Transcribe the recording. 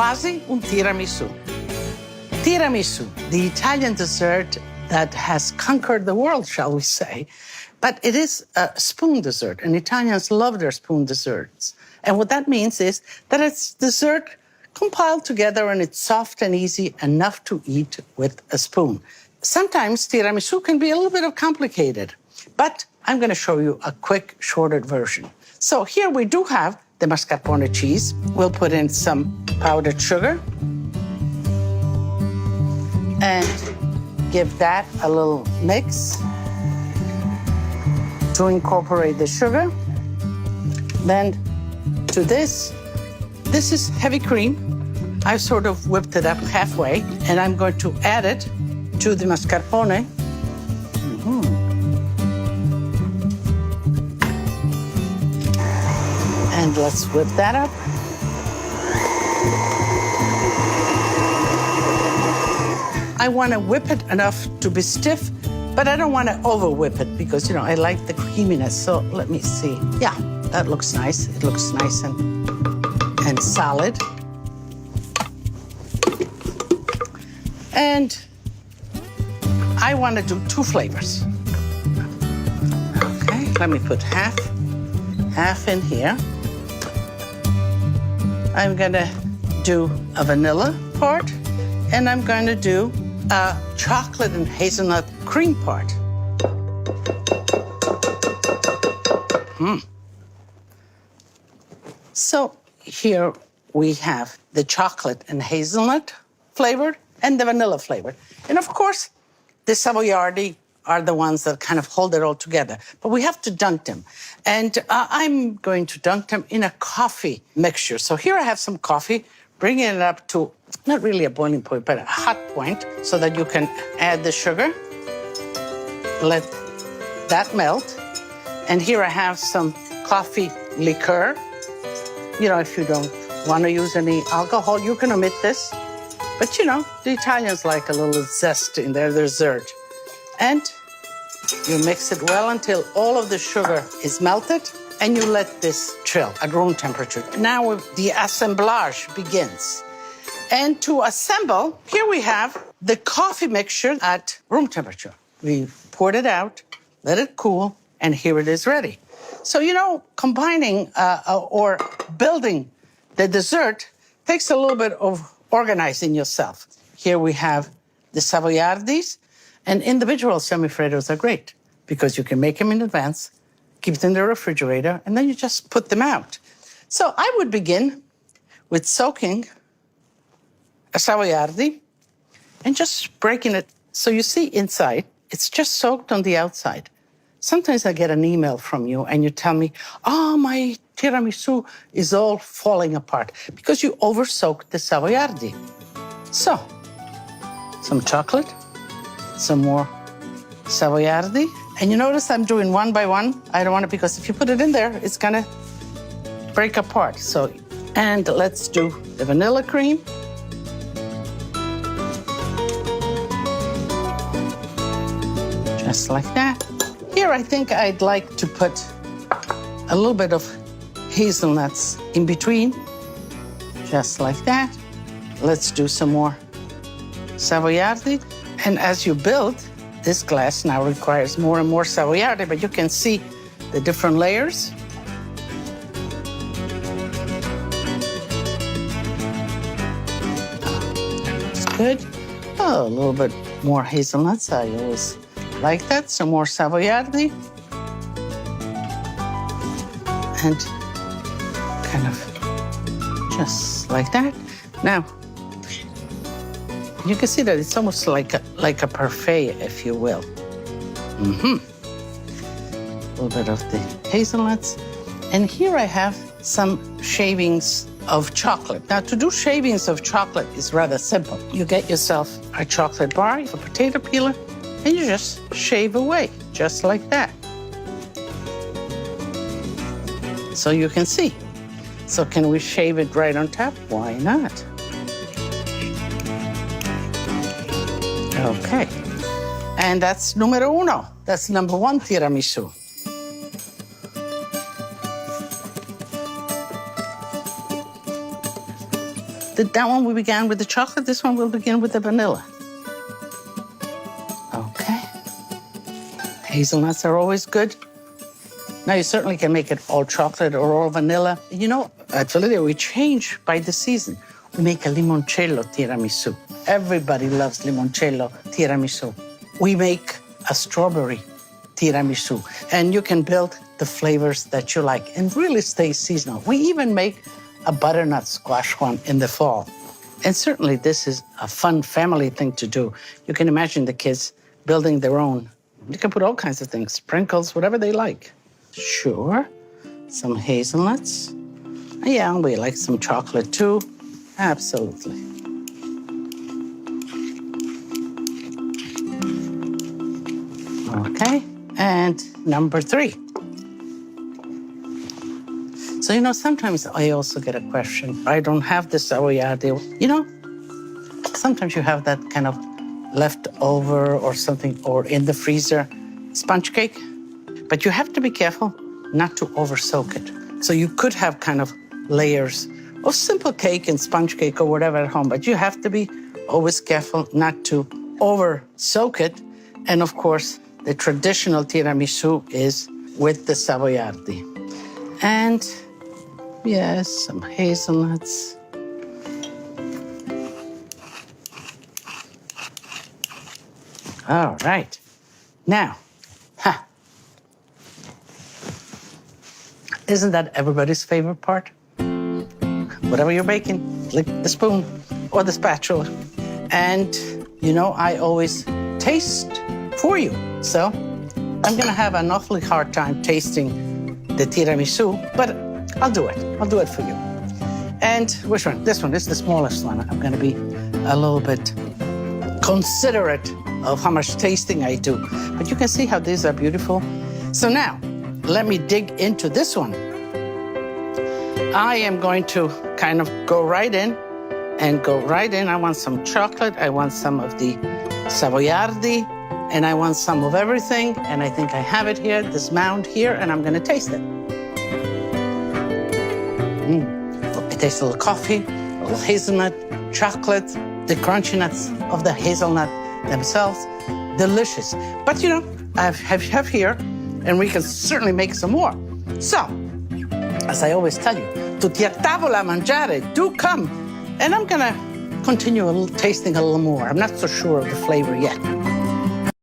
quasi un tiramisu. Tiramisu, the Italian dessert that has conquered the world, shall we say. But it is a spoon dessert, and Italians love their spoon desserts. And what that means is that it's dessert compiled together, and it's soft and easy enough to eat with a spoon. Sometimes tiramisu can be a little bit complicated, but I'm going to show you a quick, shortened version. So here we do have the mascarpone cheese. We'll put in some powdered sugar and give that a little mix to incorporate the sugar. Then to this is heavy cream. I've sort of whipped it up halfway, and I'm going to add it to the mascarpone. And let's whip that up. I want to whip it enough to be stiff, but I don't want to over whip it because, you know, I like the creaminess. So let me see. Yeah, that looks nice. It looks nice and solid. And I want to do 2 flavors. Okay, let me put half in here. I'm gonna do a vanilla part, and I'm going to do a chocolate and hazelnut cream part. So here we have the chocolate and hazelnut flavored and the vanilla flavored. And of course, the Savoiardi are the ones that kind of hold it all together. But we have to dunk them. And I'm going to dunk them in a coffee mixture. So here I have some coffee, bringing it up to not really a boiling point, but a hot point, so that you can add the sugar. Let that melt. And here I have some coffee liqueur. You know, if you don't want to use any alcohol, you can omit this. But you know, the Italians like a little zest in their dessert. And you mix it well until all of the sugar is melted, and you let this chill at room temperature. Now the assemblage begins. And to assemble, here we have the coffee mixture at room temperature. We poured it out, let it cool, and here it is ready. So, you know, combining or building the dessert takes a little bit of organizing yourself. Here we have the Savoiardis, and individual semifreddos are great because you can make them in advance, keep them in the refrigerator, and then you just put them out. So I would begin with soaking a Savoiardi and just breaking it. So you see inside, it's just soaked on the outside. Sometimes I get an email from you and you tell me, oh, my tiramisu is all falling apart because you over-soaked the Savoiardi. So, some chocolate, some more Savoiardi. And you notice I'm doing one by one. I don't want to, because if you put it in there, it's gonna break apart. So, and let's do the vanilla cream. Just like that. Here, I think I'd like to put a little bit of hazelnuts in between, just like that. Let's do some more Savoiardi. And as you build, this glass now requires more and more Savoiardi, but you can see the different layers. It's good. Oh, a little bit more hazelnuts. I always like that. Some more Savoiardi. And kind of just like that. Now, you can see that it's almost like a parfait, if you will. A little bit of the hazelnuts. And here I have some shavings of chocolate. Now, to do shavings of chocolate is rather simple. You get yourself a chocolate bar, a potato peeler, and you just shave away, just like that. So you can see. So can we shave it right on top? Why not? Okay. And that's numero uno. That's number one tiramisu. That one we began with the chocolate. This one we'll begin with the vanilla. Okay. Hazelnuts are always good. Now, you certainly can make it all chocolate or all vanilla. You know, at Lidia, we change by the season. We make a limoncello tiramisu. Everybody loves limoncello tiramisu. We make a strawberry tiramisu, and you can build the flavors that you like and really stay seasonal. We even make a butternut squash one in the fall. And certainly this is a fun family thing to do. You can imagine the kids building their own. You can put all kinds of things, sprinkles, whatever they like. Sure, some hazelnuts. Yeah, we like some chocolate too. Absolutely. Okay, and number 3. So, you know, sometimes I also get a question. I don't have the savoiardi. You know, sometimes you have that kind of leftover or something, or in the freezer sponge cake. But you have to be careful not to over-soak it. So you could have kind of layers of simple cake and sponge cake or whatever at home, but you have to be always careful not to over-soak it. And of course, the traditional tiramisu is with the savoiardi. And yes, some hazelnuts. All right. Now, isn't that everybody's favorite part? Whatever you're baking, lick the spoon or the spatula. And, you know, I always taste for you. So I'm gonna have an awfully hard time tasting the tiramisu, but I'll do it. I'll do it for you. And which one? This one. This is the smallest one. I'm gonna be a little bit considerate of how much tasting I do. But you can see how these are beautiful. So now, let me dig into this one. I am going to kind of go right in and go right in. I want some chocolate. I want some of the savoiardi, and I want some of everything. And I think I have it here, this mound here, and I'm going to taste it. I taste a little coffee, a little hazelnut, chocolate, the crunchiness of the hazelnut themselves. Delicious. But, you know, I have here, and we can certainly make some more. So, as I always tell you, tutti a tavola a mangiare, do come. And I'm gonna continue tasting a little more. I'm not so sure of the flavor yet.